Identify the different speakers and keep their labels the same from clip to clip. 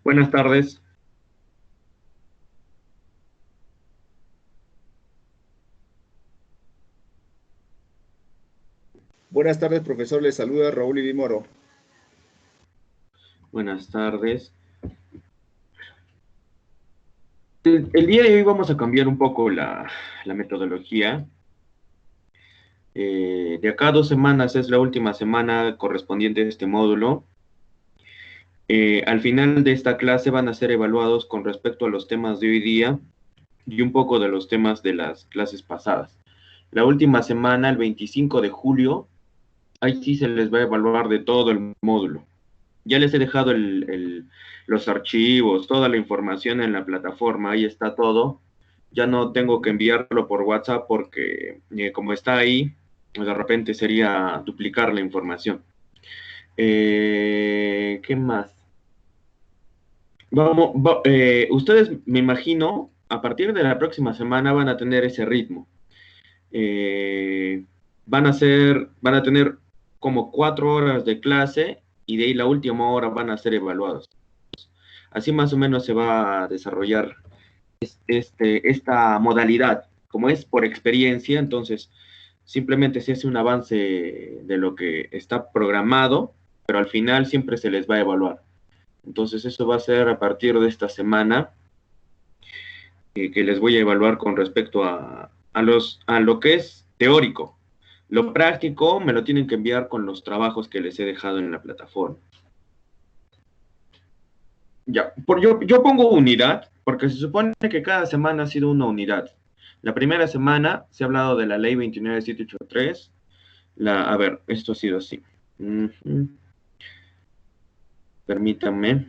Speaker 1: Buenas tardes.
Speaker 2: Buenas tardes, profesor. Le saluda Raúl Ibimoro.
Speaker 1: Buenas tardes. El día de hoy vamos a cambiar un poco la metodología. De acá a 2 semanas es la última semana correspondiente a este módulo. Al final de esta clase van a ser evaluados con respecto a los temas de hoy día y un poco de los temas de las clases pasadas. La última semana, el 25 de julio, ahí sí se les va a evaluar de todo el módulo. Ya les he dejado los archivos, toda la información en la plataforma, ahí está todo. Ya no tengo que enviarlo por WhatsApp porque como está ahí, pues de repente sería duplicar la información. ¿Qué más? Ustedes, me imagino, a partir de la próxima semana van a tener ese ritmo. Eh, van a tener como 4 horas de clase y de ahí la última hora van a ser evaluados. Así más o menos se va a desarrollar esta modalidad. Como es por experiencia, entonces simplemente se hace un avance de lo que está programado, pero al final siempre se les va a evaluar. Entonces eso va a ser a partir de esta semana que les voy a evaluar con respecto a lo que es teórico. Lo práctico me lo tienen que enviar con los trabajos que les he dejado en la plataforma. Ya, yo pongo unidad, porque se supone que cada semana ha sido una unidad. La primera semana se ha hablado de la ley 29783. A ver, esto ha sido así. Permítanme.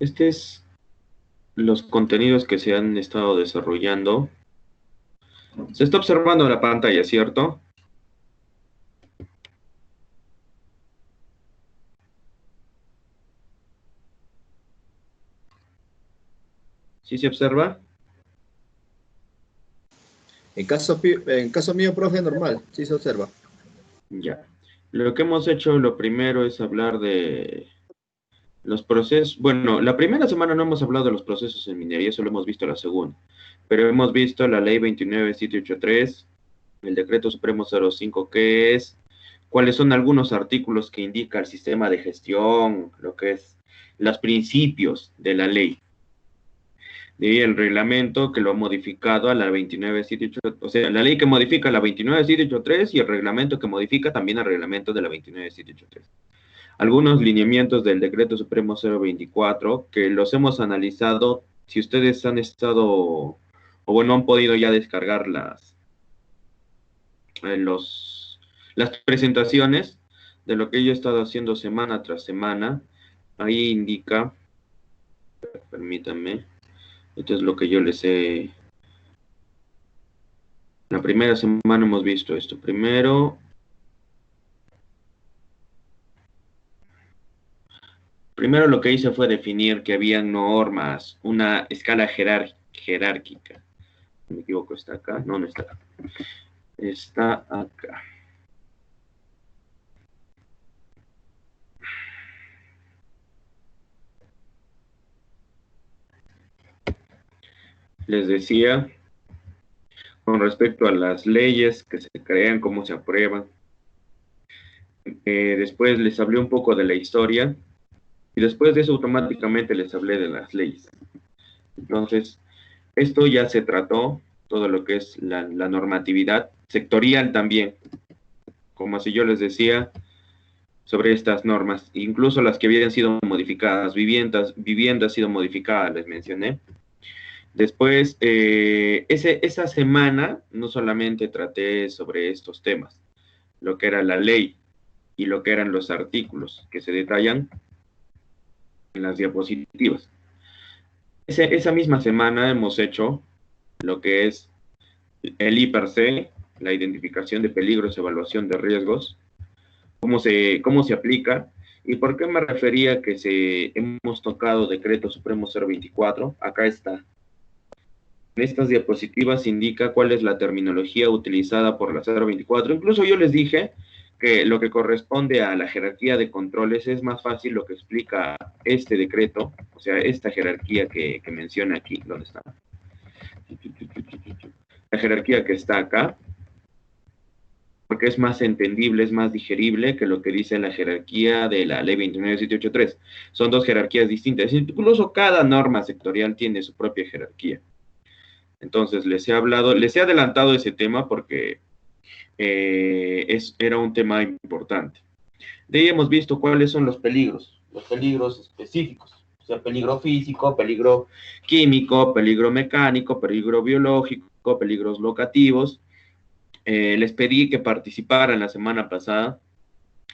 Speaker 1: Este es los contenidos que se han estado desarrollando. Se está observando la pantalla, ¿cierto? ¿Sí se observa?
Speaker 2: En caso mío, profe, normal, sí se observa.
Speaker 1: Ya. Lo que hemos hecho, lo primero es hablar de los procesos. Bueno, la primera semana no hemos hablado de los procesos en minería, eso lo hemos visto la segunda. Pero hemos visto la ley 29783, el decreto supremo 05, que es, cuáles son algunos artículos que indica el sistema de gestión, lo que es los principios de la ley. Y el reglamento que lo ha modificado a la 29783, o sea, la ley que modifica la 29783 y el reglamento que modifica también el reglamento de la 29783. Algunos lineamientos del decreto supremo 024 que los hemos analizado. Si ustedes han estado, o bueno, han podido ya descargar las presentaciones de lo que yo he estado haciendo semana tras semana, ahí indica, permítanme, esto es lo que yo les he. La primera semana hemos visto esto. Primero lo que hice fue definir que había normas, una escala jerárquica. No me equivoco, está acá. No, no está acá. Está acá. les decía con respecto a las leyes que se crean, cómo se aprueban. Después les hablé un poco de la historia y después de eso automáticamente les hablé de las leyes. Entonces, esto ya se trató, todo lo que es la normatividad sectorial también, como así yo les decía, sobre estas normas, incluso las que habían sido modificadas, viviendas ha sido modificada, les mencioné. Después, esa semana no solamente traté sobre estos temas, lo que era la ley y lo que eran los artículos que se detallan en las diapositivas. Esa misma semana hemos hecho lo que es el I+C, la identificación de peligros, evaluación de riesgos, cómo se aplica y por qué me refería que hemos tocado Decreto Supremo 024. Acá está. En estas diapositivas indica cuál es la terminología utilizada por la 024. Incluso yo les dije que lo que corresponde a la jerarquía de controles es más fácil lo que explica este decreto, o sea, esta jerarquía que menciona aquí. ¿Dónde está? La jerarquía que está acá, porque es más entendible, es más digerible que lo que dice la jerarquía de la ley 29783. Son dos jerarquías distintas. Incluso cada norma sectorial tiene su propia jerarquía. Entonces, les he adelantado ese tema porque era un tema importante. De ahí hemos visto cuáles son los peligros específicos, o sea, peligro físico, peligro químico, peligro mecánico, peligro biológico, peligros locativos. Les pedí que participaran la semana pasada,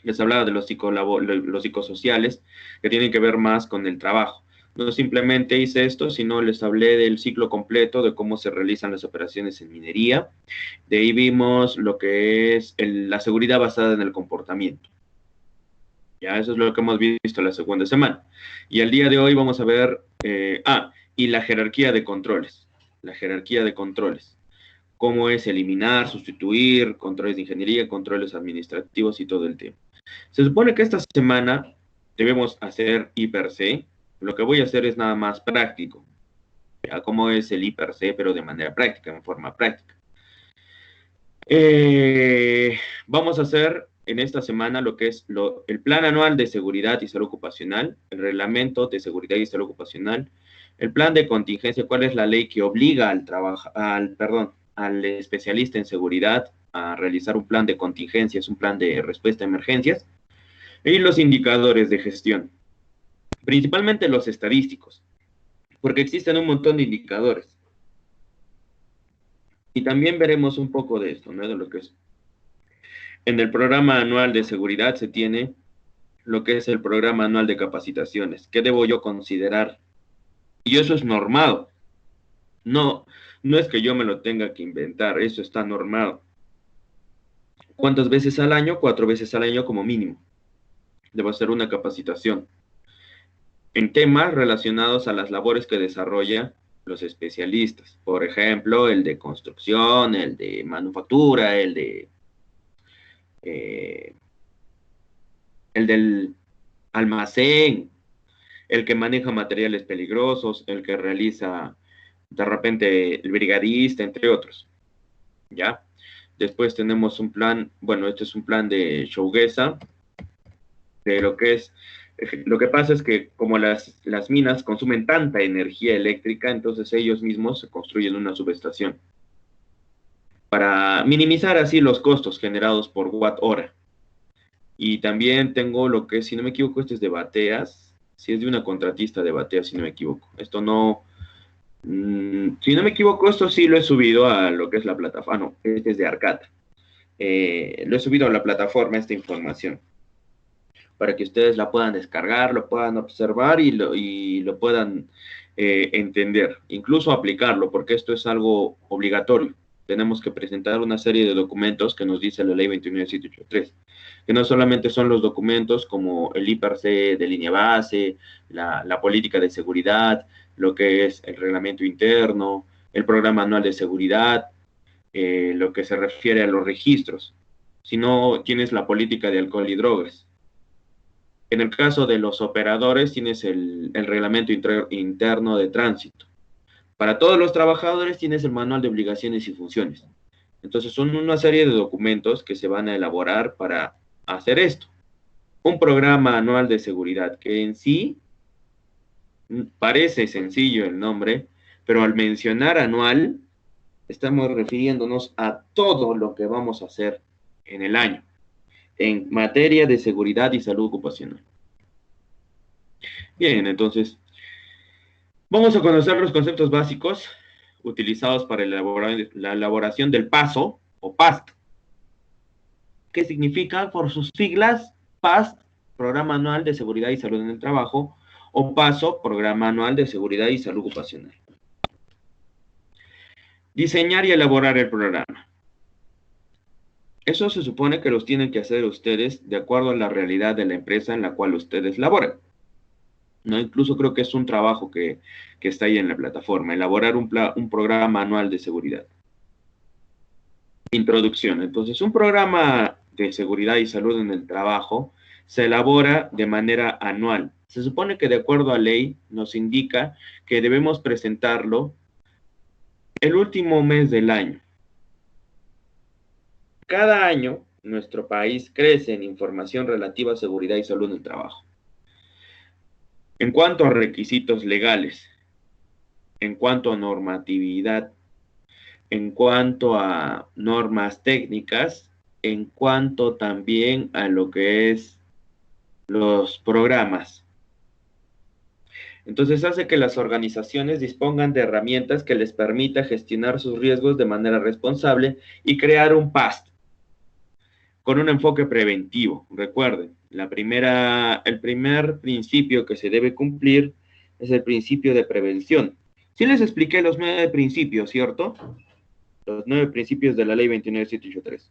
Speaker 1: les hablaba de los psicosociales, que tienen que ver más con el trabajo. No simplemente hice esto, sino les hablé del ciclo completo, de cómo se realizan las operaciones en minería. De ahí vimos lo que es la seguridad basada en el comportamiento. Ya, eso es lo que hemos visto la segunda semana. Y el día de hoy vamos a ver, y la jerarquía de controles. La jerarquía de controles. Cómo es eliminar, sustituir, controles de ingeniería, controles administrativos y todo el tema. Se supone que esta semana debemos hacer I+C. Lo que voy a hacer es nada más práctico. Ya, cómo es el I+C, pero de manera práctica, en forma práctica. Vamos a hacer en esta semana lo que es el Plan Anual de Seguridad y Salud Ocupacional, el Reglamento de Seguridad y Salud Ocupacional, el Plan de Contingencia, cuál es la ley que obliga al especialista en seguridad a realizar un plan de contingencia, es un plan de respuesta a emergencias, y los indicadores de gestión, principalmente los estadísticos, porque existen un montón de indicadores. Y también veremos un poco de esto, ¿no? De lo que es. En el programa anual de seguridad se tiene lo que es el programa anual de capacitaciones. ¿Qué debo yo considerar? Y eso es normado. No es que yo me lo tenga que inventar, eso está normado. ¿Cuántas veces al año? 4 veces al año como mínimo. Debo hacer una capacitación en temas relacionados a las labores que desarrollan los especialistas. Por ejemplo, el de construcción, el de manufactura, el del almacén, el que maneja materiales peligrosos, el que realiza de repente el brigadista, entre otros. ¿Ya? Después tenemos un plan, bueno, este es un plan de Shouguesa, de lo que pasa es que como las minas consumen tanta energía eléctrica, entonces ellos mismos se construyen una subestación para minimizar así los costos generados por watt hora. Y también tengo lo que, si no me equivoco, este es de bateas, si es de una contratista de bateas, si no me equivoco. Esto no, si no me equivoco, esto sí lo he subido a lo que es la plataforma, no, este es de Arcata. Lo he subido a la plataforma esta información, para que ustedes la puedan descargar, lo puedan observar y lo puedan entender, incluso aplicarlo, porque esto es algo obligatorio. Tenemos que presentar una serie de documentos que nos dice la ley 29783, que no solamente son los documentos como el I+C de línea base, la política de seguridad, lo que es el reglamento interno, el programa anual de seguridad, lo que se refiere a los registros, sino tienes la política de alcohol y drogas. En el caso de los operadores tienes el reglamento interno de tránsito. Para todos los trabajadores tienes el manual de obligaciones y funciones. Entonces son una serie de documentos que se van a elaborar para hacer esto. Un programa anual de seguridad que en sí parece sencillo el nombre, pero al mencionar anual, estamos refiriéndonos a todo lo que vamos a hacer en el año, en materia de seguridad y salud ocupacional. Bien, entonces, vamos a conocer los conceptos básicos utilizados para la elaboración del PASO o PAST, que significa por sus siglas PAST, Programa Anual de Seguridad y Salud en el Trabajo, o PASO, Programa Anual de Seguridad y Salud Ocupacional. Diseñar y elaborar el programa. Eso se supone que los tienen que hacer ustedes de acuerdo a la realidad de la empresa en la cual ustedes laboran. ¿No? Incluso creo que es un trabajo que está ahí en la plataforma, elaborar un programa anual de seguridad. Introducción. Entonces, un programa de seguridad y salud en el trabajo se elabora de manera anual. Se supone que de acuerdo a ley nos indica que debemos presentarlo el último mes del año. Cada año, nuestro país crece en información relativa a seguridad y salud en el trabajo. En cuanto a requisitos legales, en cuanto a normatividad, en cuanto a normas técnicas, en cuanto también a lo que es los programas. Entonces hace que las organizaciones dispongan de herramientas que les permita gestionar sus riesgos de manera responsable y crear un PAST con un enfoque preventivo. Recuerden, el primer principio que se debe cumplir es el principio de prevención. Sí les expliqué los 9 principios, ¿cierto? Los 9 principios de la ley 29783.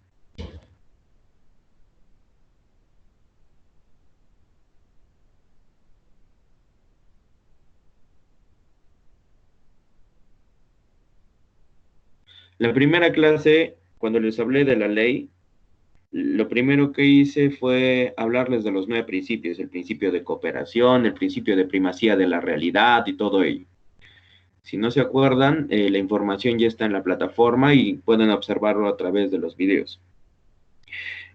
Speaker 1: La primera clase, cuando les hablé de la ley, lo primero que hice fue hablarles de los 9 principios, el principio de cooperación, el principio de primacía de la realidad y todo ello. Si no se acuerdan, la información ya está en la plataforma y pueden observarlo a través de los videos.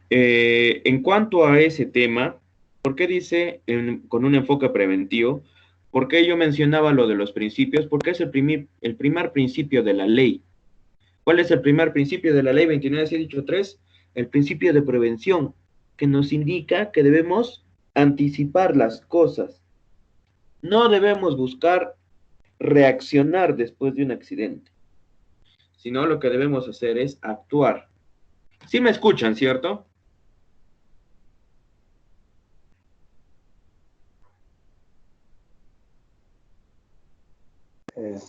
Speaker 1: En cuanto a ese tema, ¿por qué dice con un enfoque preventivo? ¿Por qué yo mencionaba lo de los principios? Porque es el primer principio de la ley. ¿Cuál es el primer principio de la ley 29783? El principio de prevención, que nos indica que debemos anticipar las cosas. No debemos buscar reaccionar después de un accidente, sino lo que debemos hacer es actuar. ¿Sí me escuchan, cierto?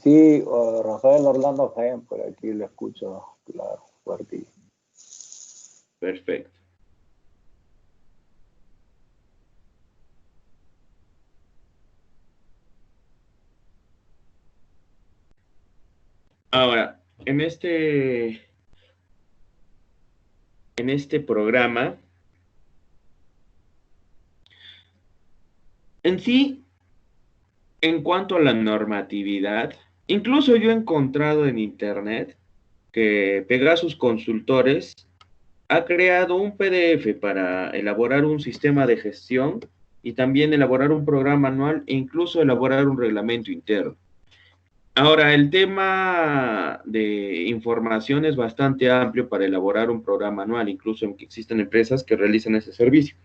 Speaker 3: Sí, Rafael Orlando Jaén, por aquí lo escucho, claro, fuerte.
Speaker 1: Perfecto. Ahora, en este programa, en sí, en cuanto a la normatividad, incluso yo he encontrado en internet que Pegasus Consultores ha creado un PDF para elaborar un sistema de gestión y también elaborar un programa anual e incluso elaborar un reglamento interno. Ahora, el tema de información es bastante amplio para elaborar un programa anual, incluso aunque existen empresas que realizan ese servicio.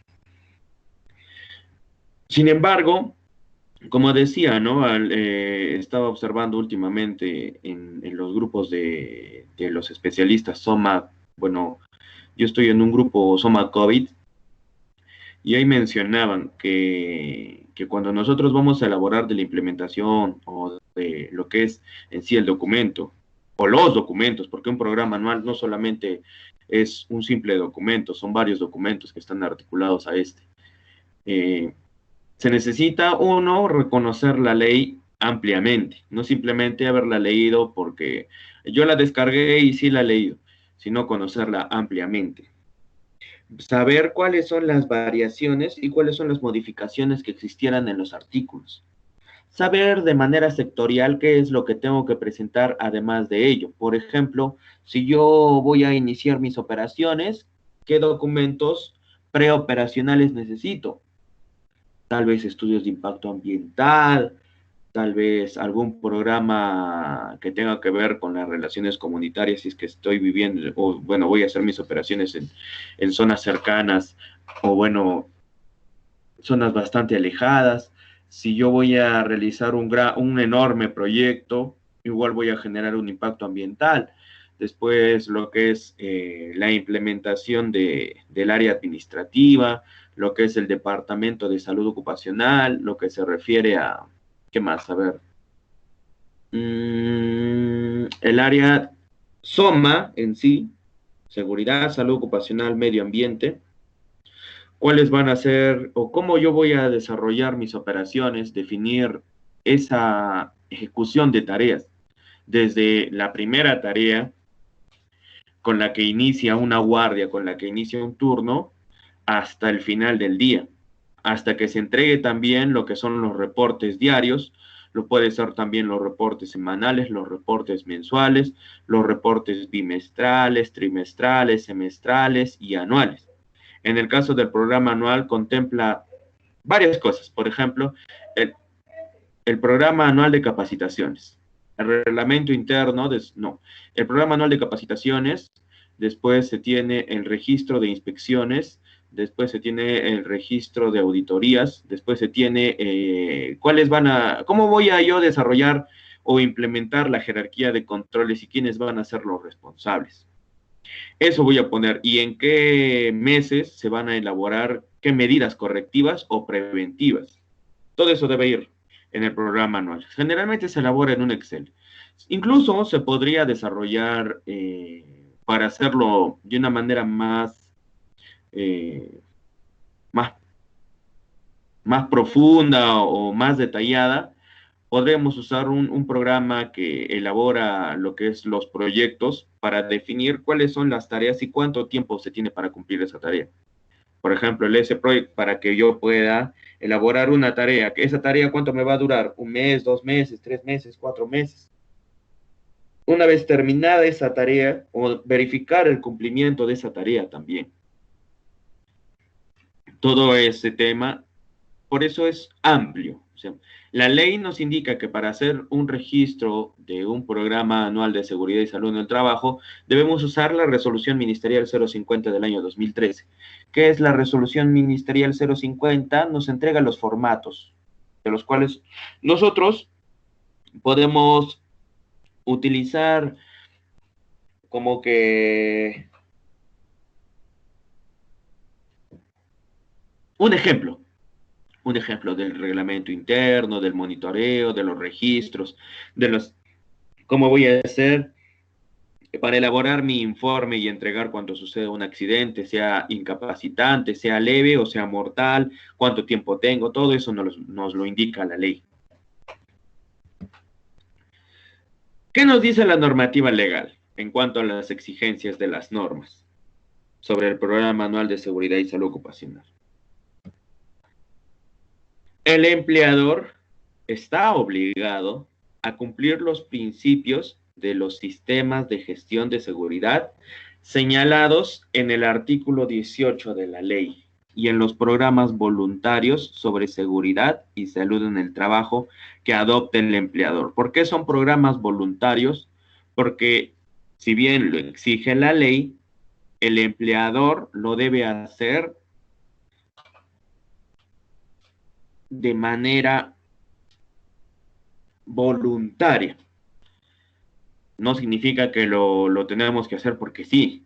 Speaker 1: Sin embargo, como decía, ¿no? Estaba observando últimamente en los grupos de los especialistas SOMA, bueno, yo estoy en un grupo SOMA COVID, y ahí mencionaban que cuando nosotros vamos a elaborar de la implementación o de lo que es en sí el documento, o los documentos, porque un programa anual no solamente es un simple documento, son varios documentos que están articulados a este. Se necesita, uno, reconocer la ley ampliamente, no simplemente haberla leído porque yo la descargué y sí la he leído, sino conocerla ampliamente. Saber cuáles son las variaciones y cuáles son las modificaciones que existieran en los artículos. saber de manera sectorial qué es lo que tengo que presentar además de ello. Por ejemplo, si yo voy a iniciar mis operaciones, ¿qué documentos preoperacionales necesito? Tal vez estudios de impacto ambiental, tal vez algún programa que tenga que ver con las relaciones comunitarias, si es que estoy viviendo, o bueno, voy a hacer mis operaciones en zonas cercanas, o bueno, zonas bastante alejadas. Si yo voy a realizar un enorme proyecto, igual voy a generar un impacto ambiental. Después, lo que es la implementación del área administrativa, lo que es el departamento de salud ocupacional, lo que se refiere a, ¿qué más? A ver, el área SOMA en sí, seguridad, salud ocupacional, medio ambiente, cuáles van a ser o cómo yo voy a desarrollar mis operaciones, definir esa ejecución de tareas, desde la primera tarea con la que inicia una guardia, con la que inicia un turno, hasta el final del día, hasta que se entregue también lo que son los reportes diarios, lo puede ser también los reportes semanales, los reportes mensuales, los reportes bimestrales, trimestrales, semestrales y anuales. En el caso del programa anual contempla varias cosas, por ejemplo, el, el programa anual de capacitaciones, el reglamento interno, no, el programa anual de capacitaciones, después se tiene el registro de inspecciones, después se tiene el registro de auditorías, después se tiene cómo voy a yo desarrollar o implementar la jerarquía de controles y quiénes van a ser los responsables. Eso voy a poner. ¿Y en qué meses se van a elaborar qué medidas correctivas o preventivas? Todo eso debe ir en el programa anual. Generalmente se elabora en un Excel. Incluso se podría desarrollar para hacerlo de una manera eh, más, más profunda o más detallada. Podremos usar un programa que elabora lo que es los proyectos para definir cuáles son las tareas y cuánto tiempo se tiene para cumplir esa tarea. Por ejemplo, el S-Project para que yo pueda elaborar una tarea. ¿Esa tarea cuánto me va a durar? ¿Un mes, 2 meses, 3 meses, 4 meses? Una vez terminada esa tarea, o verificar el cumplimiento de esa tarea también. Todo ese tema, por eso es amplio. O sea, la ley nos indica que para hacer un registro de un programa anual de seguridad y salud en el trabajo, debemos usar la resolución ministerial 050 del año 2013. ¿Qué es la resolución ministerial 050? Nos entrega los formatos, de los cuales nosotros podemos utilizar como que un ejemplo. Un ejemplo del reglamento interno, del monitoreo, de los registros, de los cómo voy a hacer para elaborar mi informe y entregar cuando suceda un accidente, sea incapacitante, sea leve o sea mortal, cuánto tiempo tengo, todo eso nos lo indica la ley. ¿Qué nos dice la normativa legal en cuanto a las exigencias de las normas sobre el Programa Anual de Seguridad y Salud Ocupacional? El empleador está obligado a cumplir los principios de los sistemas de gestión de seguridad señalados en el artículo 18 de la ley y en los programas voluntarios sobre seguridad y salud en el trabajo que adopte el empleador. ¿Por qué son programas voluntarios? Porque si bien lo exige la ley, el empleador lo debe hacer de manera voluntaria. No significa que lo tenemos que hacer porque sí,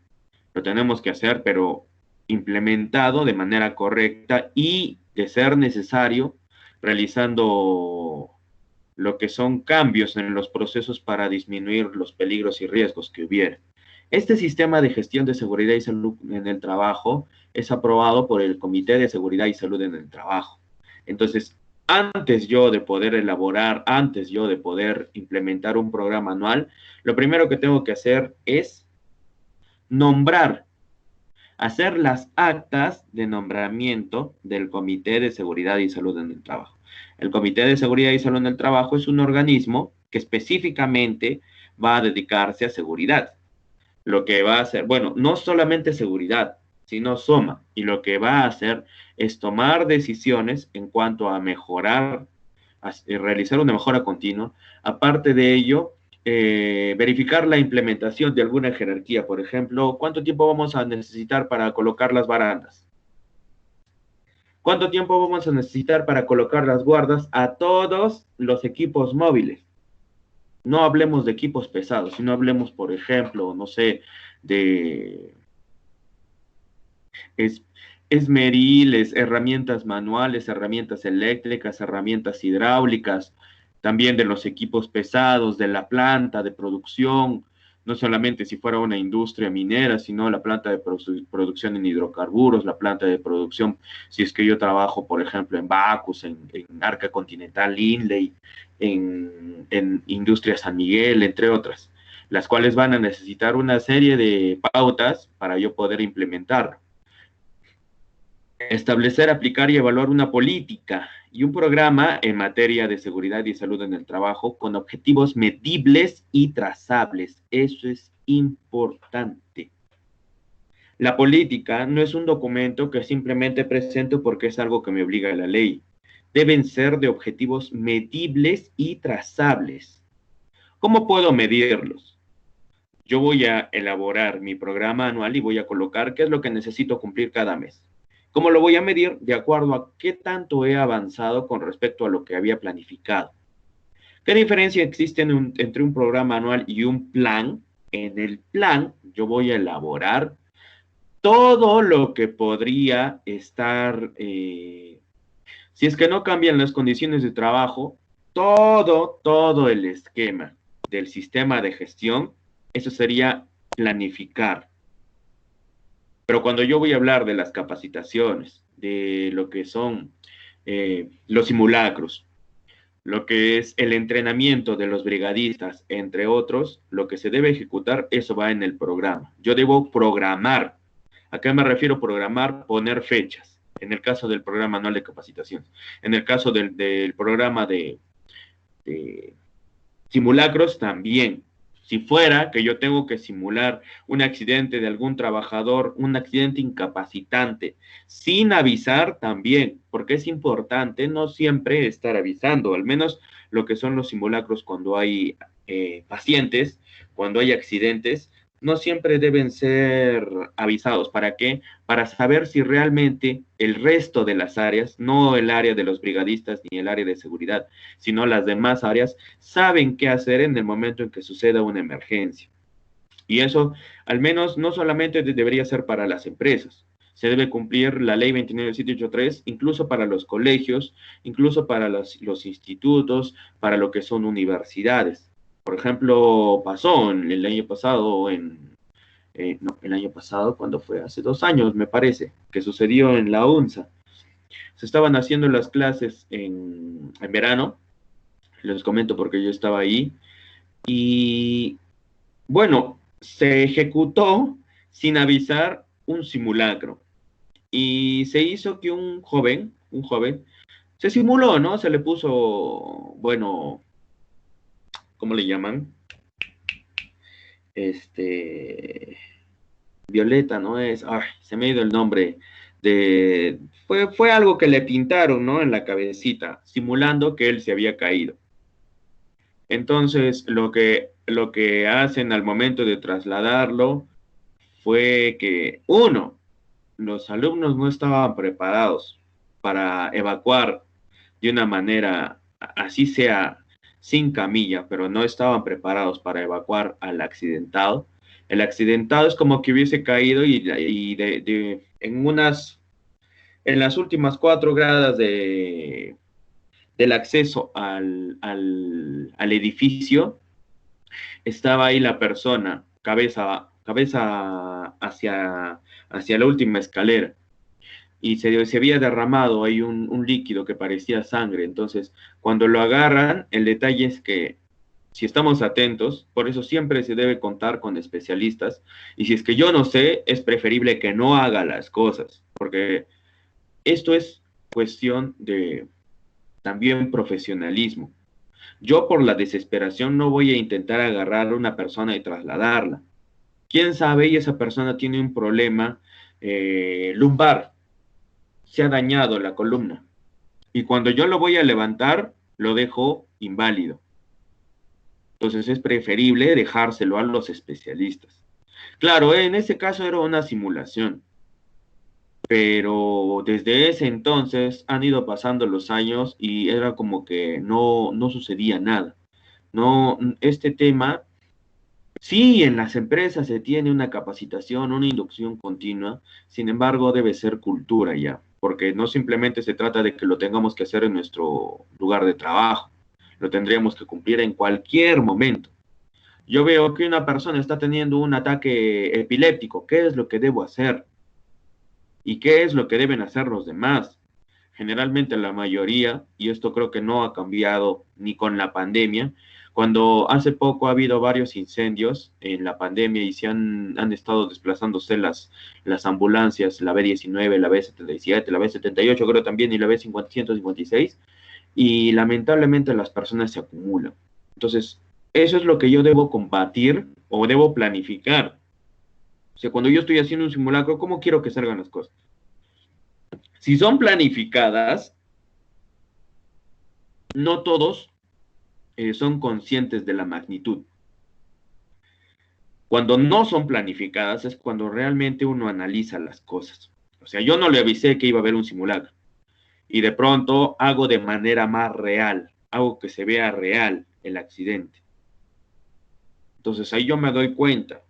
Speaker 1: lo tenemos que hacer, pero implementado de manera correcta y, de ser necesario, realizando lo que son cambios en los procesos para disminuir los peligros y riesgos que hubiera. Este sistema de gestión de seguridad y salud en el trabajo es aprobado por el Comité de Seguridad y Salud en el Trabajo. Entonces, antes yo de poder elaborar, antes yo de poder implementar un programa anual, lo primero que tengo que hacer es nombrar hacer las actas de nombramiento del Comité de Seguridad y Salud en el Trabajo. El Comité de Seguridad y Salud en el Trabajo es un organismo que específicamente va a dedicarse a seguridad. Lo que va a hacer, bueno, no solamente seguridad, sino SOMA, y lo que va a hacer es tomar decisiones en cuanto a mejorar, a realizar una mejora continua. Aparte de ello, verificar la implementación de alguna jerarquía. Por ejemplo, ¿cuánto tiempo vamos a necesitar para colocar las barandas? ¿Cuánto tiempo vamos a necesitar para colocar las guardas a todos los equipos móviles? No hablemos de equipos pesados, sino hablemos, por ejemplo, no sé, de es, esmeriles, herramientas manuales, herramientas eléctricas, herramientas hidráulicas, también de los equipos pesados, de la planta de producción, no solamente si fuera una industria minera, sino la planta de producción en hidrocarburos, la planta de producción, si es que yo trabajo, por ejemplo, en Bacus, en Arca Continental, Lindley, en Industria San Miguel, entre otras, las cuales van a necesitar una serie de pautas para yo poder implementarlo. Establecer, aplicar y evaluar una política y un programa en materia de seguridad y salud en el trabajo con objetivos medibles y trazables. Eso es importante. La política no es un documento que simplemente presento porque es algo que me obliga a la ley. Deben ser de objetivos medibles y trazables. ¿Cómo puedo medirlos? Yo voy a elaborar mi programa anual y voy a colocar qué es lo que necesito cumplir cada mes. ¿Cómo lo voy a medir? De acuerdo a qué tanto he avanzado con respecto a lo que había planificado. ¿Qué diferencia existe entre un programa anual y un plan? En el plan yo voy a elaborar todo lo que podría estar, si es que no cambian las condiciones de trabajo, todo el esquema del sistema de gestión, eso sería planificar. Pero cuando yo voy a hablar de las capacitaciones, de lo que son los simulacros, lo que es el entrenamiento de los brigadistas, entre otros, lo que se debe ejecutar, eso va en el programa. Yo debo programar. ¿A qué me refiero programar? Poner fechas. En el caso del programa anual de capacitación. En el caso del programa de simulacros, también. Si fuera que yo tengo que simular un accidente de algún trabajador, un accidente incapacitante, sin avisar también, porque es importante no siempre estar avisando, al menos lo que son los simulacros cuando hay pacientes, cuando hay accidentes, no siempre deben ser avisados. ¿Para qué? Para saber si realmente el resto de las áreas, no el área de los brigadistas ni el área de seguridad, sino las demás áreas, saben qué hacer en el momento en que suceda una emergencia. Y eso, al menos, no solamente debería ser para las empresas. Se debe cumplir la ley 29783, incluso para los colegios, incluso para los institutos, para lo que son universidades. Por ejemplo, pasó el año pasado no, el año pasado, cuando fue hace 2 años, me parece, que sucedió en la UNSA. Se estaban haciendo las clases en verano, les comento porque yo estaba ahí, y bueno, se ejecutó sin avisar un simulacro, y se hizo que un joven, se simuló, ¿no? Se le puso, bueno, ¿cómo le llaman? Violeta, ¿no? Se me ha ido el nombre. Fue algo que le pintaron, ¿no? En la cabecita, simulando que él se había caído. Entonces, lo que hacen al momento de trasladarlo fue que, uno, los alumnos no estaban preparados para evacuar de una manera, así sea sin camilla, pero no estaban preparados para evacuar al accidentado. El accidentado es como que hubiese caído en las últimas 4 gradas del acceso al edificio, estaba ahí la persona, cabeza hacia la última escalera, y se había derramado ahí un líquido que parecía sangre. Entonces, cuando lo agarran, el detalle es que si estamos atentos, por eso siempre se debe contar con especialistas, y si es que yo no sé, es preferible que no haga las cosas, porque esto es cuestión de también profesionalismo. Yo por la desesperación no voy a intentar agarrar a una persona y trasladarla. ¿Quién sabe? Y esa persona tiene un problema lumbar, se ha dañado la columna, y cuando yo lo voy a levantar, lo dejo inválido. Entonces es preferible dejárselo a los especialistas. Claro, en ese caso era una simulación, pero desde ese entonces han ido pasando los años y era como que no sucedía nada. No, este tema, sí, en las empresas se tiene una capacitación, una inducción continua, sin embargo debe ser cultura ya, porque no simplemente se trata de que lo tengamos que hacer en nuestro lugar de trabajo, lo tendríamos que cumplir en cualquier momento. Yo veo que una persona está teniendo un ataque epiléptico. ¿Qué es lo que debo hacer? ¿Y qué es lo que deben hacer los demás? Generalmente la mayoría, y esto creo que no ha cambiado ni con la pandemia, cuando hace poco ha habido varios incendios en la pandemia y se han estado desplazándose las ambulancias, la B19, la B77, la B78 creo también, y la B156, y lamentablemente las personas se acumulan. Entonces, eso es lo que yo debo combatir o debo planificar. O sea, cuando yo estoy haciendo un simulacro, ¿cómo quiero que salgan las cosas? Si son planificadas, no todos son conscientes de la magnitud. Cuando no son planificadas es cuando realmente uno analiza las cosas. O sea, yo no le avisé que iba a haber un simulacro y de pronto hago de manera más real, hago que se vea real el accidente. Entonces ahí yo me doy cuenta,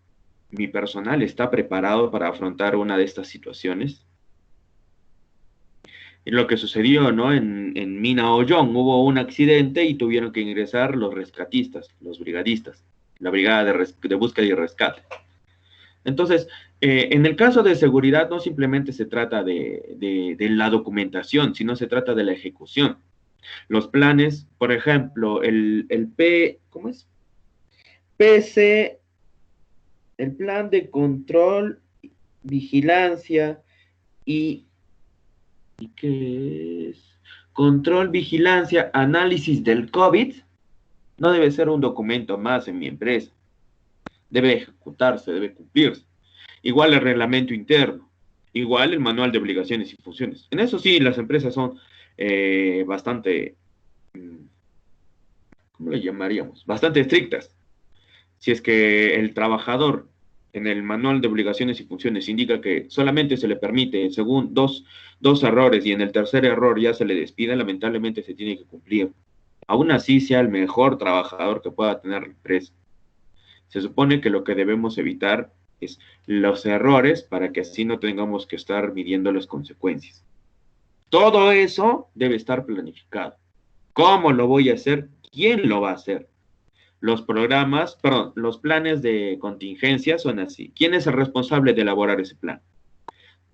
Speaker 1: ¿mi personal está preparado para afrontar una de estas situaciones? Y lo que sucedió, ¿no? En Mina Ollón hubo un accidente y tuvieron que ingresar los rescatistas, los brigadistas, la brigada de búsqueda y rescate. Entonces, en el caso de seguridad no simplemente se trata de la documentación, sino se trata de la ejecución. Los planes, por ejemplo, ¿cómo es? PC, el plan de control, vigilancia y ¿qué es? Control, vigilancia, análisis del COVID, no debe ser un documento más en mi empresa. Debe ejecutarse, debe cumplirse. Igual el reglamento interno, igual el manual de obligaciones y funciones. En eso sí, las empresas son bastante, ¿cómo le llamaríamos? Bastante estrictas. Si es que el trabajador en el manual de obligaciones y funciones indica que solamente se le permite según dos errores y en el tercer error ya se le despide, lamentablemente se tiene que cumplir. Aún así sea el mejor trabajador que pueda tener la empresa. Se supone que lo que debemos evitar es los errores para que así no tengamos que estar midiendo las consecuencias. Todo eso debe estar planificado. ¿Cómo lo voy a hacer? ¿Quién lo va a hacer? Los planes de contingencia son así. ¿Quién es el responsable de elaborar ese plan?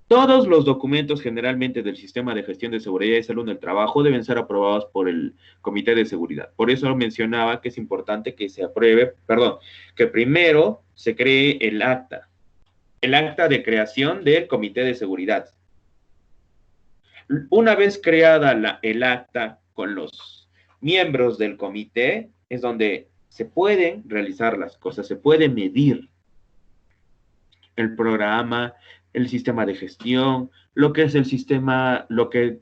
Speaker 1: Todos los documentos generalmente del Sistema de Gestión de Seguridad y Salud del Trabajo deben ser aprobados por el Comité de Seguridad. Por eso mencionaba que es importante que se apruebe, que primero se cree el acta de creación del Comité de Seguridad. Una vez creada el acta con los miembros del comité, es donde se pueden realizar las cosas, se puede medir el programa, el sistema de gestión, lo que es el sistema, lo que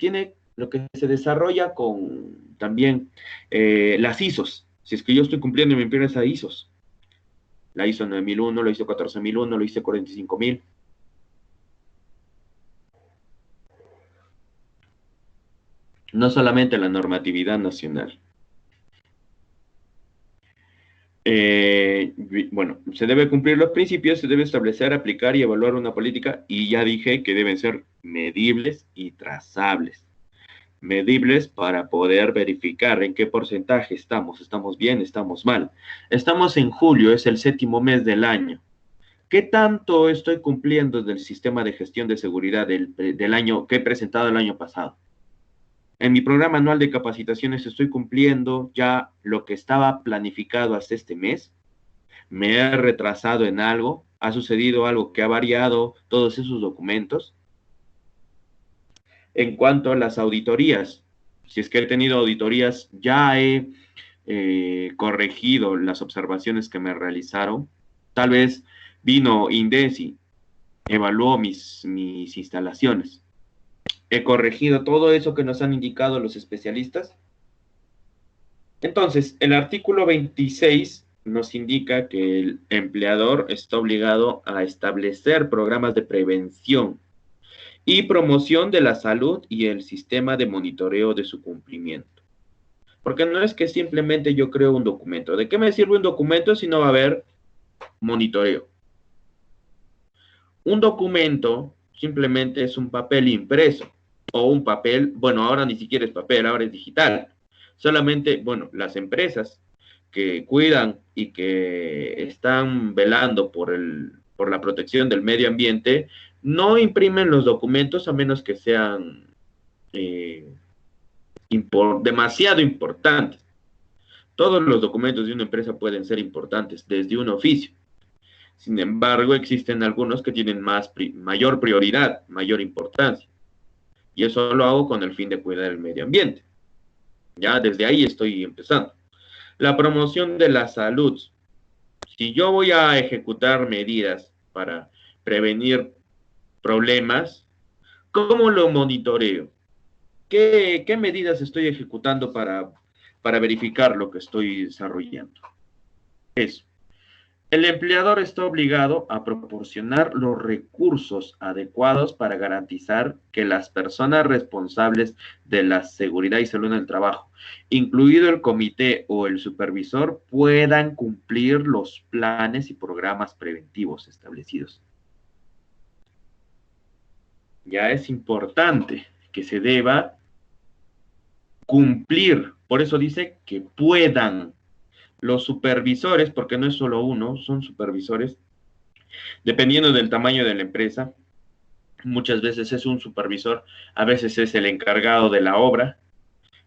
Speaker 1: se desarrolla con también las ISOs. Si es que yo estoy cumpliendo mi empresa ISOs, la ISO 9001, la ISO 14001, la ISO 45000. No solamente la normatividad nacional. Bueno, se debe cumplir los principios, se debe establecer, aplicar y evaluar una política, y ya dije que deben ser medibles y trazables. Medibles para poder verificar en qué porcentaje estamos bien, estamos mal. Estamos en julio, es el 7º mes del año. ¿Qué tanto estoy cumpliendo del sistema de gestión de seguridad del año que he presentado el año pasado? En mi programa anual de capacitaciones estoy cumpliendo ya lo que estaba planificado hasta este mes. Me he retrasado en algo, ha sucedido algo que ha variado todos esos documentos. En cuanto a las auditorías, si es que he tenido auditorías, ya he corregido las observaciones que me realizaron. Tal vez vino Indesi, evaluó mis instalaciones. He corregido todo eso que nos han indicado los especialistas. Entonces, el artículo 26 nos indica que el empleador está obligado a establecer programas de prevención y promoción de la salud y el sistema de monitoreo de su cumplimiento. Porque no es que simplemente yo creo un documento. ¿De qué me sirve un documento si no va a haber monitoreo? Un documento simplemente es un papel impreso o un papel, bueno, ahora ni siquiera es papel, ahora es digital. Solamente, bueno, las empresas que cuidan y que están velando por la protección del medio ambiente no imprimen los documentos a menos que sean demasiado importantes. Todos los documentos de una empresa pueden ser importantes desde un oficio. Sin embargo, existen algunos que tienen mayor prioridad, mayor importancia. Y eso lo hago con el fin de cuidar el medio ambiente. Ya desde ahí estoy empezando. La promoción de la salud. Si yo voy a ejecutar medidas para prevenir problemas, ¿cómo lo monitoreo? ¿Qué medidas estoy ejecutando para verificar lo que estoy desarrollando? Eso. El empleador está obligado a proporcionar los recursos adecuados para garantizar que las personas responsables de la seguridad y salud en el trabajo, incluido el comité o el supervisor, puedan cumplir los planes y programas preventivos establecidos. Ya es importante que se deba cumplir, por eso dice que puedan. Los supervisores, porque no es solo uno, son supervisores, dependiendo del tamaño de la empresa, muchas veces es un supervisor, a veces es el encargado de la obra,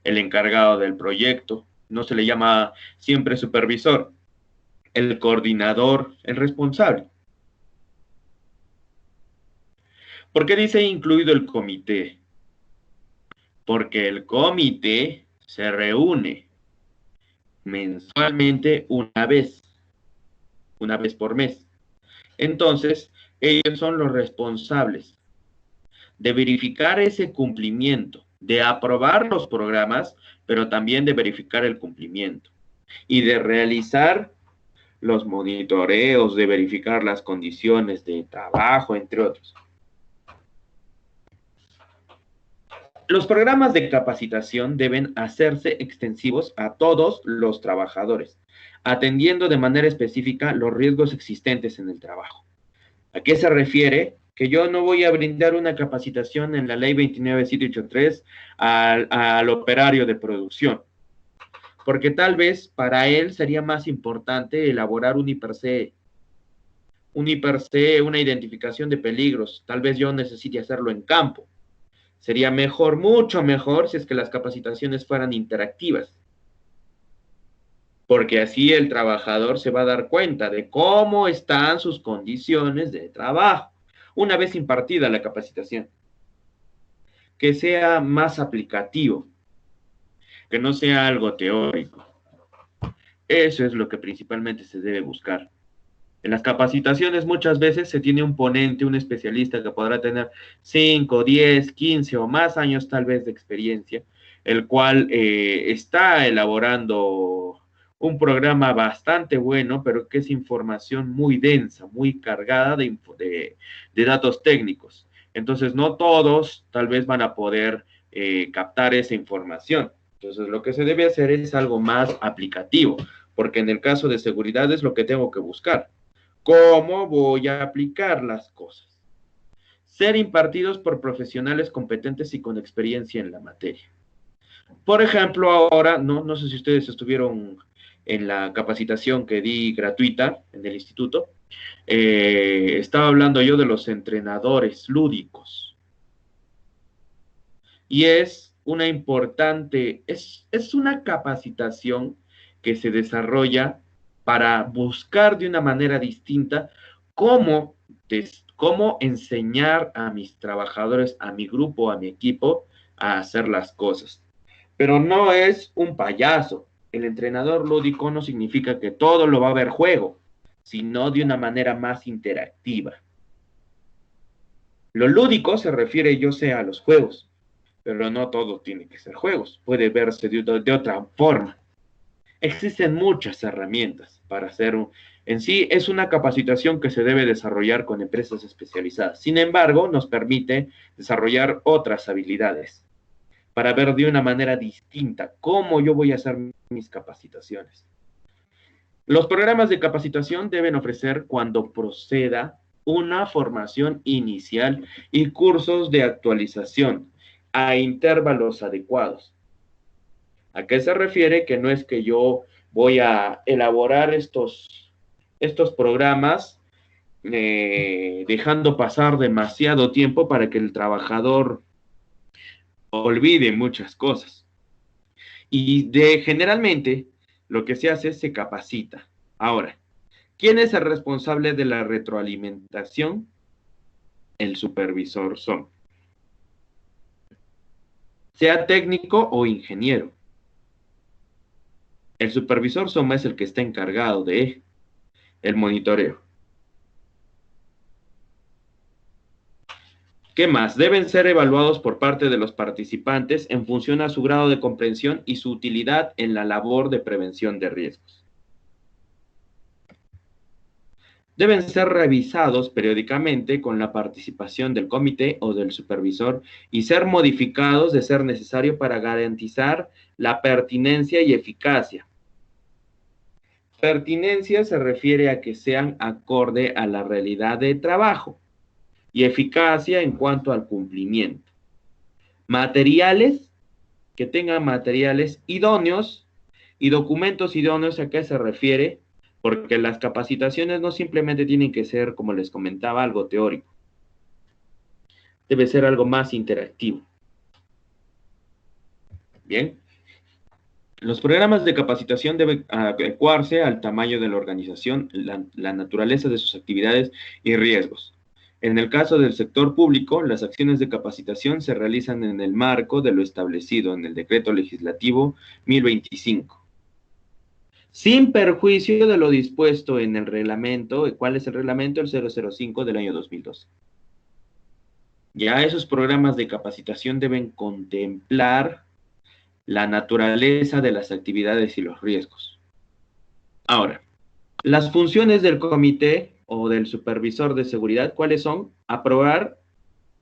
Speaker 1: el encargado del proyecto, no se le llama siempre supervisor, el coordinador, el responsable. ¿Por qué dice incluido el comité? Porque el comité se reúne mensualmente una vez por mes. Entonces, ellos son los responsables de verificar ese cumplimiento, de aprobar los programas, pero también de verificar el cumplimiento y de realizar los monitoreos, de verificar las condiciones de trabajo, entre otros. Los programas de capacitación deben hacerse extensivos a todos los trabajadores, atendiendo de manera específica los riesgos existentes en el trabajo. ¿A qué se refiere? Que yo no voy a brindar una capacitación en la ley 29783 al operario de producción, porque tal vez para él sería más importante elaborar un IPRC, una identificación de peligros. Tal vez yo necesite hacerlo en campo. Sería mejor, mucho mejor, si es que las capacitaciones fueran interactivas. Porque así el trabajador se va a dar cuenta de cómo están sus condiciones de trabajo, una vez impartida la capacitación. Que sea más aplicativo, que no sea algo teórico. Eso es lo que principalmente se debe buscar. En las capacitaciones muchas veces se tiene un ponente, un especialista que podrá tener 5, 10, 15 o más años tal vez de experiencia, el cual está elaborando un programa bastante bueno, pero que es información muy densa, muy cargada de datos técnicos. Entonces, no todos tal vez van a poder captar esa información. Entonces, lo que se debe hacer es algo más aplicativo, porque en el caso de seguridad es lo que tengo que buscar. ¿Cómo voy a aplicar las cosas? Ser impartidos por profesionales competentes y con experiencia en la materia. Por ejemplo, ahora, no sé si ustedes estuvieron en la capacitación que di gratuita en el instituto, estaba hablando yo de los entrenadores lúdicos. Y es una importante, es una capacitación que se desarrolla para buscar de una manera distinta cómo, cómo enseñar a mis trabajadores, a mi grupo, a mi equipo, a hacer las cosas. Pero no es un payaso. El entrenador lúdico no significa que todo lo va a ver juego, sino de una manera más interactiva. Lo lúdico se refiere, yo sé, a los juegos, pero no todo tiene que ser juegos, puede verse de otra forma. Existen muchas herramientas para hacer en sí es una capacitación que se debe desarrollar con empresas especializadas. Sin embargo, nos permite desarrollar otras habilidades para ver de una manera distinta cómo yo voy a hacer mis capacitaciones. Los programas de capacitación deben ofrecer cuando proceda una formación inicial y cursos de actualización a intervalos adecuados. ¿A qué se refiere? Que no es que yo voy a elaborar estos programas dejando pasar demasiado tiempo para que el trabajador olvide muchas cosas. Y generalmente lo que se hace es se capacita. Ahora, ¿quién es el responsable de la retroalimentación? El supervisor SOM. Sea técnico o ingeniero. El supervisor SOM es el que está encargado de el monitoreo. ¿Qué más? Deben ser evaluados por parte de los participantes en función a su grado de comprensión y su utilidad en la labor de prevención de riesgos. Deben ser revisados periódicamente con la participación del comité o del supervisor y ser modificados de ser necesario para garantizar la pertinencia y eficacia. Pertinencia se refiere a que sean acorde a la realidad de trabajo y eficacia en cuanto al cumplimiento. Materiales, que tengan materiales idóneos y documentos idóneos. ¿A qué se refiere? Porque las capacitaciones no simplemente tienen que ser, como les comentaba, algo teórico. Debe ser algo más interactivo. Bien. Los programas de capacitación deben adecuarse al tamaño de la organización, la naturaleza de sus actividades y riesgos. En el caso del sector público, las acciones de capacitación se realizan en el marco de lo establecido en el Decreto Legislativo 1025, sin perjuicio de lo dispuesto en el reglamento. ¿Cuál es el reglamento? El 005 del año 2012. Ya esos programas de capacitación deben contemplar la naturaleza de las actividades y los riesgos. Ahora, las funciones del comité o del supervisor de seguridad, ¿cuáles son? Aprobar.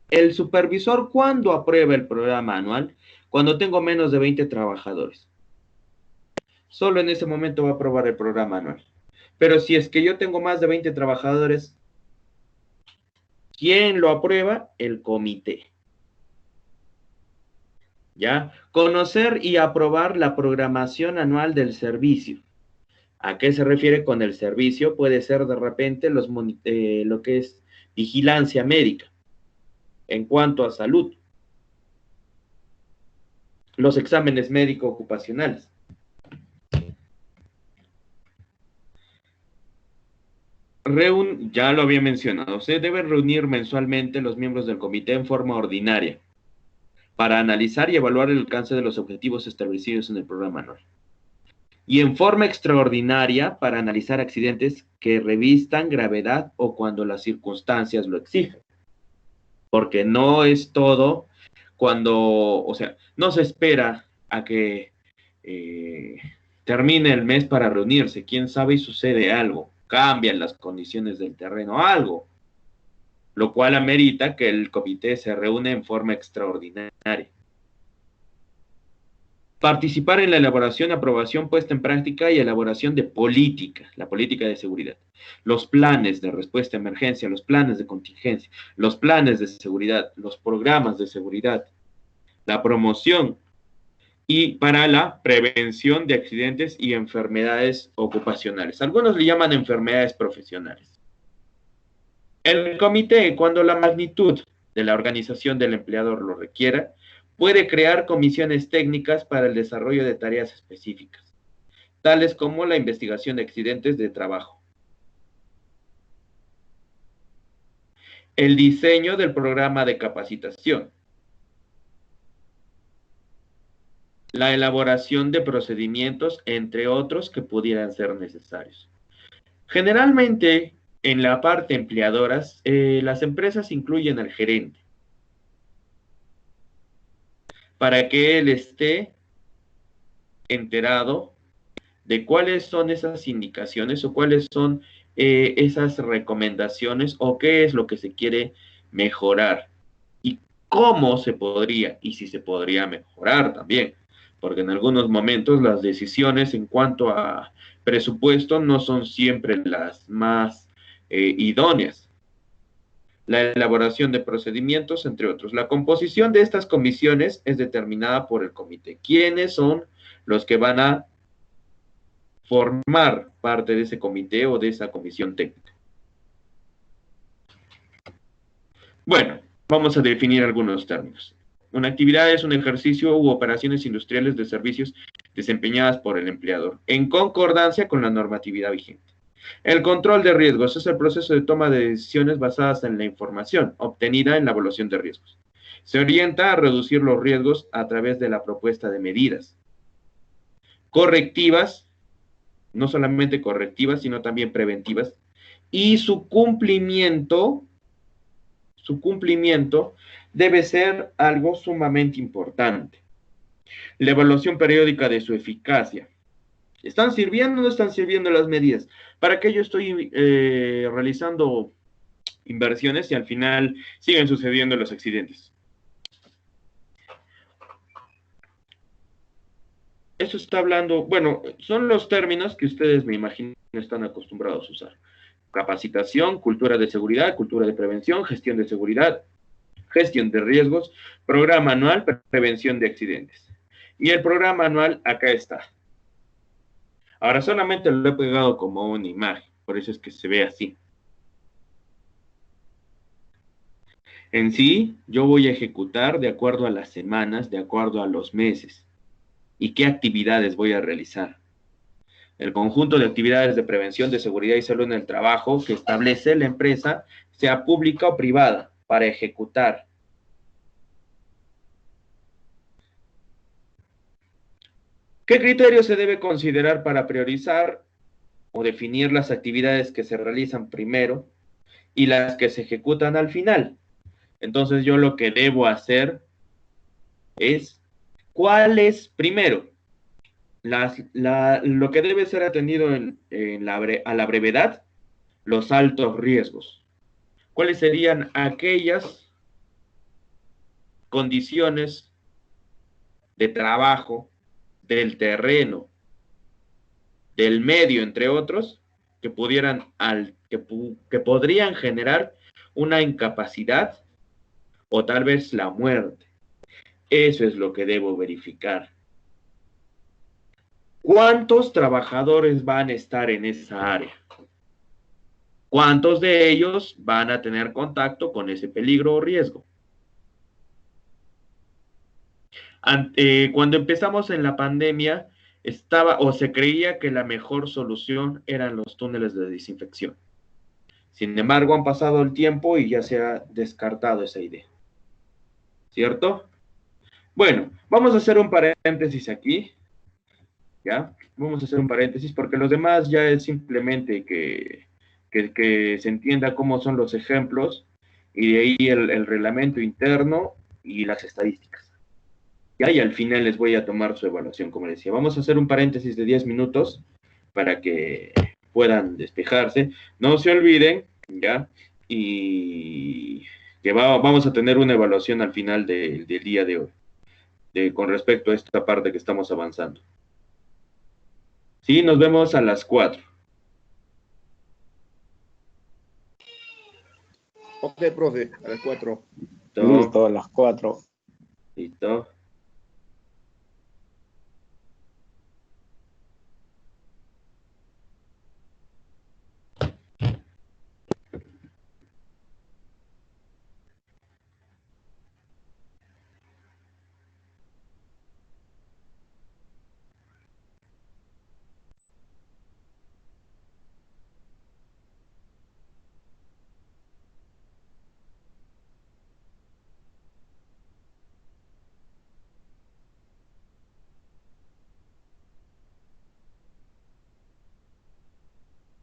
Speaker 1: El supervisor, ¿cuándo aprueba el programa anual? Cuando tengo menos de 20 trabajadores. Solo en ese momento va a aprobar el programa anual. Pero si es que yo tengo más de 20 trabajadores, ¿quién lo aprueba? El comité. ¿Ya? Conocer y aprobar la programación anual del servicio. ¿A qué se refiere con el servicio? Puede ser de repente lo que es vigilancia médica en cuanto a salud, los exámenes médico-ocupacionales. Ya lo había mencionado, se deben reunir mensualmente los miembros del comité en forma ordinaria para analizar y evaluar el alcance de los objetivos establecidos en el programa anual. Y en forma extraordinaria para analizar accidentes que revistan gravedad o cuando las circunstancias lo exigen. Porque no es todo o sea, no se espera a que termine el mes para reunirse. Quién sabe y sucede algo, cambian las condiciones del terreno, algo, lo cual amerita que el comité se reúne en forma extraordinaria. Participar en la elaboración, aprobación, puesta en práctica y elaboración de política, la política de seguridad, los planes de respuesta a emergencia, los planes de contingencia, los planes de seguridad, los programas de seguridad, la promoción y para la prevención de accidentes y enfermedades ocupacionales. Algunos le llaman enfermedades profesionales. El comité, cuando la magnitud de la organización del empleador lo requiera, puede crear comisiones técnicas para el desarrollo de tareas específicas, tales como la investigación de accidentes de trabajo, el diseño del programa de capacitación, la elaboración de procedimientos, entre otros que pudieran ser necesarios. Generalmente, en la parte empleadoras, las empresas incluyen al gerente para que él esté enterado de cuáles son esas indicaciones o cuáles son esas recomendaciones o qué es lo que se quiere mejorar y cómo se podría y si se podría mejorar también, porque en algunos momentos las decisiones en cuanto a presupuesto no son siempre las más idóneas. La elaboración de procedimientos, entre otros. La composición de estas comisiones es determinada por el comité. ¿Quiénes son los que van a formar parte de ese comité o de esa comisión técnica? Bueno, vamos a definir algunos términos. Una actividad es un ejercicio u operaciones industriales de servicios desempeñadas por el empleador, en concordancia con la normatividad vigente. El control de riesgos es el proceso de toma de decisiones basadas en la información obtenida en la evaluación de riesgos. Se orienta a reducir los riesgos a través de la propuesta de medidas correctivas, no solamente correctivas, sino también preventivas, y su cumplimiento debe ser algo sumamente importante. La evaluación periódica de su eficacia. ¿Están sirviendo o no están sirviendo las medidas? ¿Para qué yo estoy realizando inversiones y al final siguen sucediendo los accidentes? Eso está hablando, bueno, son los términos que ustedes me imagino están acostumbrados a usar. Capacitación, cultura de seguridad, cultura de prevención, gestión de seguridad, gestión de riesgos, programa anual, prevención de accidentes. Y el programa anual acá está. Ahora solamente lo he pegado como una imagen, por eso es que se ve así. En sí, yo voy a ejecutar de acuerdo a las semanas, de acuerdo a los meses, y qué actividades voy a realizar. El conjunto de actividades de prevención de seguridad y salud en el trabajo que establece la empresa, sea pública o privada, para ejecutar. ¿Qué criterio se debe considerar para priorizar o definir las actividades que se realizan primero y las que se ejecutan al final? Entonces yo lo que debo hacer es, ¿cuál es primero? Lo que debe ser atendido a la brevedad, los altos riesgos. ¿Cuáles serían aquellas condiciones de trabajo, del terreno, del medio, entre otros, que podrían generar una incapacidad o tal vez la muerte? Eso es lo que debo verificar. ¿Cuántos trabajadores van a estar en esa área? ¿Cuántos de ellos van a tener contacto con ese peligro o riesgo? Cuando empezamos en la pandemia, estaba o se creía que la mejor solución eran los túneles de desinfección. Sin embargo, han pasado el tiempo y ya se ha descartado esa idea. ¿Cierto? Bueno, vamos a hacer un paréntesis aquí. ¿Ya? Vamos a hacer un paréntesis porque los demás ya es simplemente que se entienda cómo son los ejemplos y de ahí el reglamento interno y las estadísticas. ¿Ya? Y al final les voy a tomar su evaluación, como les decía. Vamos a hacer un paréntesis de 10 minutos para que puedan despejarse. No se olviden, ¿ya? Y que vamos a tener una evaluación al final del día de hoy, con respecto a esta parte que estamos avanzando. Sí, nos vemos a las 4.
Speaker 2: Ok, profe, a las 4.
Speaker 3: Listo, a las 4.
Speaker 1: Listo.